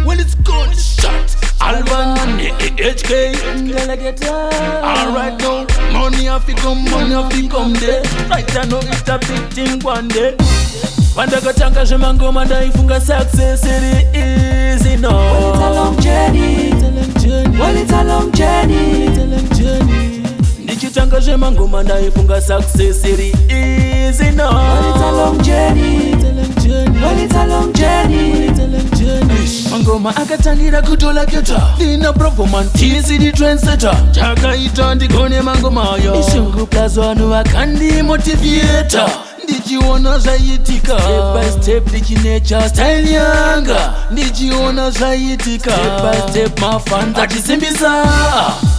Well, it's good shot. Alban, HK. Alright now, money have to come there. Right I know it's a big thing one day. Wandakatanga shemangoma ndaifunga success it easy no. Well, it's a long journey. Well, it's a long journey. Ndichitanga shemangoma ndaifunga success it easy no. Well, it's a long journey. Well, it's a long journey. Mangoma akatangira kutola keta Dina Provoman tizi di trendsetter Chakaita ndigone mangoma yo Ishungu plus wanu wakandi motivator Ndichiona zaitika Step by step ndichinecha style yanga Ndichiona zaitika Step by step mafans atisimbisa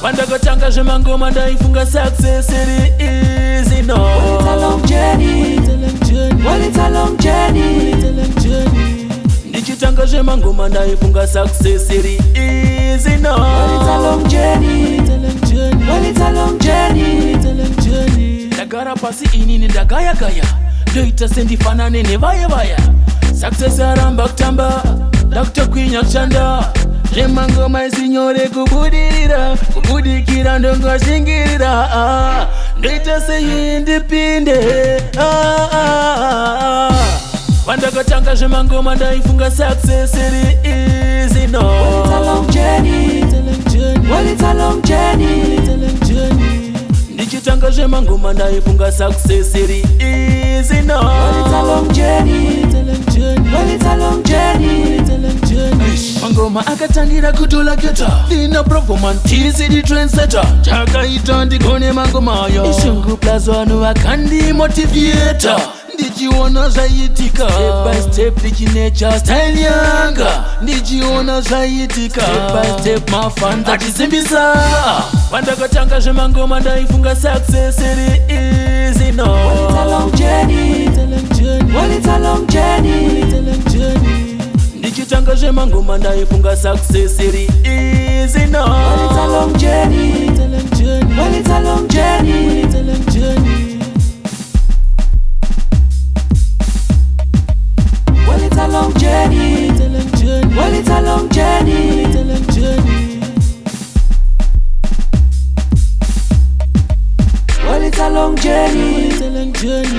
Pandakatanga shemangoma ndaifunga success it easy no. Well, it's a long journey. Well, it's a long journey. Ndichitanga shemangoma ndaifunga success it easy no. Well, it's a long journey. Well, it's a long journey. Ndagara pasi inini ndagayagaya ndoita sendifanane nevaya success aramba kutamba Dr. Kwinya kushanda zvemangoma isinyore kubudikira ndongoshingirira ndoita seindipinde Vandakatanga zvemangoma ndaifunga success it easy no. Well, it's a long journey. Well, it's a long journey. Ndichitanga zvemangoma ndaifunga success it easy no. Well, it's a long journey. Well, it's a long journey. Mangoma akatangira kutola keta Dina Provoman tizi di trendsetter Chakaita ndigone mangoma yo Ishungu plus wanu wakandi motivator Ndichiona zaitika Step by step ndichinecha style yanga Ndichiona zaitika Step by step mafans atisimbisa Pandakatanga zvemangoma ndaifunga success it easy no. Well, it's a long journey. Well, it's a long journey. Ndichitanga zvemangoma ndaifunga success it easy no. Well, it's a long journey. Well, it's a long journey. Well, it's a long journey. Well, it's a long journey. Well, it's a long journey.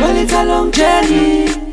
Well, it's a long journey.